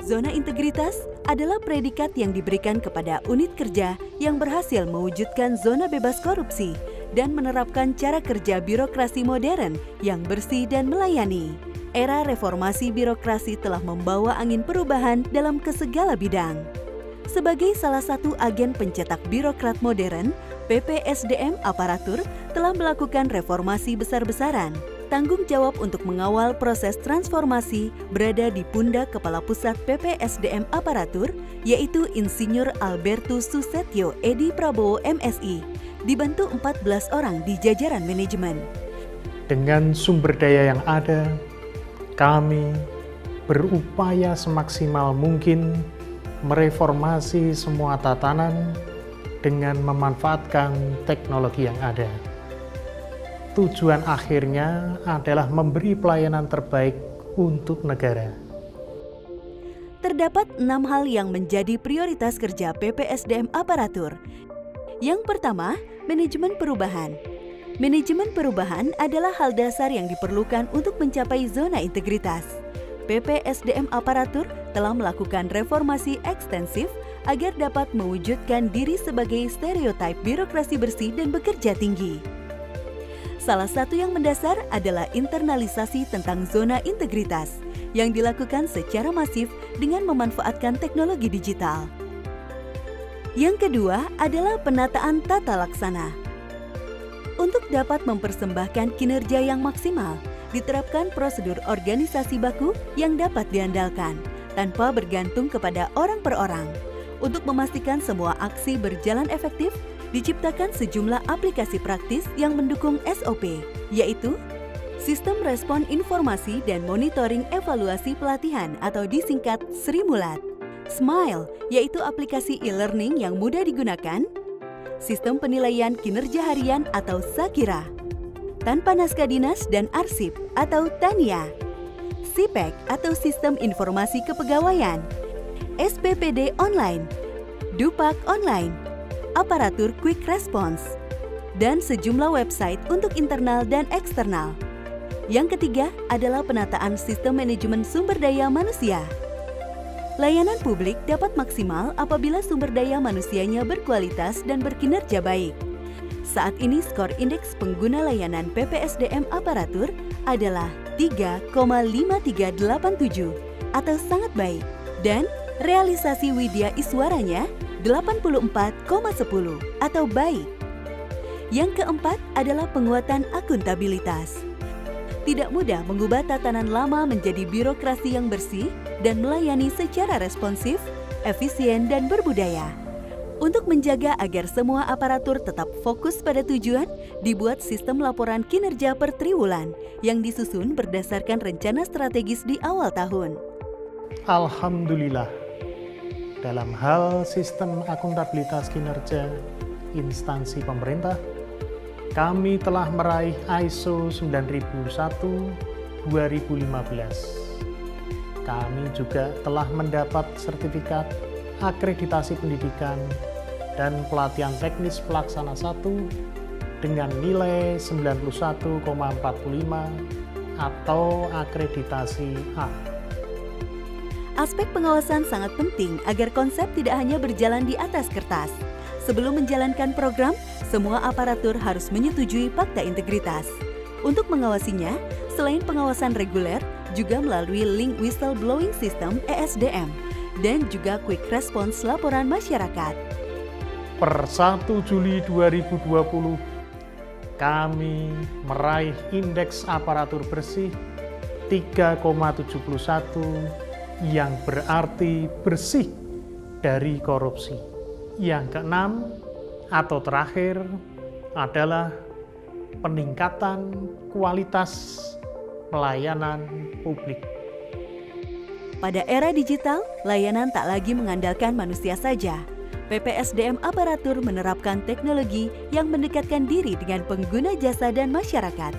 Zona integritas adalah predikat yang diberikan kepada unit kerja yang berhasil mewujudkan zona bebas korupsi dan menerapkan cara kerja birokrasi modern yang bersih dan melayani. Era reformasi birokrasi telah membawa angin perubahan dalam segala bidang. Sebagai salah satu agen pencetak birokrat modern, PPSDM Aparatur telah melakukan reformasi besar-besaran. Tanggung jawab untuk mengawal proses transformasi berada di pundak Kepala Pusat PPSDM Aparatur, yaitu Insinyur Albertus Susetio Edi Prabowo MSI, dibantu 14 orang di jajaran manajemen. Dengan sumber daya yang ada, kami berupaya semaksimal mungkin mereformasi semua tatanan dengan memanfaatkan teknologi yang ada. Tujuan akhirnya adalah memberi pelayanan terbaik untuk negara. Terdapat 6 hal yang menjadi prioritas kerja PPSDM Aparatur. Yang pertama, manajemen perubahan. Manajemen perubahan adalah hal dasar yang diperlukan untuk mencapai zona integritas. PPSDM Aparatur telah melakukan reformasi ekstensif agar dapat mewujudkan diri sebagai stereotip birokrasi bersih dan bekerja tinggi. Salah satu yang mendasar adalah internalisasi tentang zona integritas yang dilakukan secara masif dengan memanfaatkan teknologi digital. Yang kedua adalah penataan tata laksana. Untuk dapat mempersembahkan kinerja yang maksimal, diterapkan prosedur organisasi baku yang dapat diandalkan tanpa bergantung kepada orang per orang. Untuk memastikan semua aksi berjalan efektif, diciptakan sejumlah aplikasi praktis yang mendukung SOP, yaitu Sistem Respon Informasi dan Monitoring Evaluasi Pelatihan atau disingkat SRIMULAT, Smile, yaitu aplikasi e-learning yang mudah digunakan, Sistem Penilaian Kinerja Harian atau SAKIRA, Tanpa Naskah Dinas dan Arsip atau TANIA, SIPEK atau Sistem Informasi Kepegawaian, SPPD Online, Dupak Online, Aparatur Quick Response, dan sejumlah website untuk internal dan eksternal. Yang ketiga adalah penataan sistem manajemen sumber daya manusia. Layanan publik dapat maksimal apabila sumber daya manusianya berkualitas dan berkinerja baik. Saat ini skor indeks pengguna layanan PPSDM Aparatur adalah 3,5387 atau sangat baik, dan realisasi Widya Iswaranya 84,10 atau baik. Yang keempat adalah penguatan akuntabilitas. Tidak mudah mengubah tatanan lama menjadi birokrasi yang bersih dan melayani secara responsif, efisien, dan berbudaya. Untuk menjaga agar semua aparatur tetap fokus pada tujuan, dibuat sistem laporan kinerja per triwulan yang disusun berdasarkan rencana strategis di awal tahun. Alhamdulillah, dalam hal sistem akuntabilitas kinerja instansi pemerintah, kami telah meraih ISO 9001-2015. Kami juga telah mendapat sertifikat akreditasi pendidikan dan pelatihan teknis pelaksana 1 dengan nilai 91,45 atau akreditasi A. Aspek pengawasan sangat penting agar konsep tidak hanya berjalan di atas kertas. Sebelum menjalankan program, semua aparatur harus menyetujui fakta integritas. Untuk mengawasinya, selain pengawasan reguler, juga melalui link whistleblowing system ESDM, dan juga quick response laporan masyarakat. Per 1 Juli 2020, kami meraih indeks aparatur bersih 3,71 yang berarti bersih dari korupsi. Yang keenam atau terakhir adalah peningkatan kualitas pelayanan publik. Pada era digital, layanan tak lagi mengandalkan manusia saja. PPSDM Aparatur menerapkan teknologi yang mendekatkan diri dengan pengguna jasa dan masyarakat.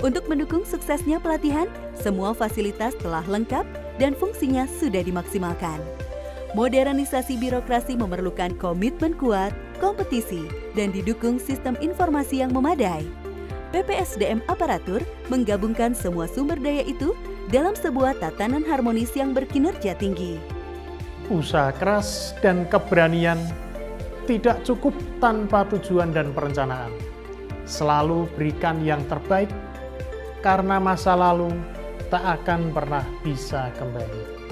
Untuk mendukung suksesnya pelatihan, semua fasilitas telah lengkap dan fungsinya sudah dimaksimalkan. Modernisasi birokrasi memerlukan komitmen kuat, kompetisi, dan didukung sistem informasi yang memadai. PPSDM Aparatur menggabungkan semua sumber daya itu dalam sebuah tatanan harmonis yang berkinerja tinggi. Usaha keras dan keberanian tidak cukup tanpa tujuan dan perencanaan. Selalu berikan yang terbaik, karena masa lalu tak akan pernah bisa kembali.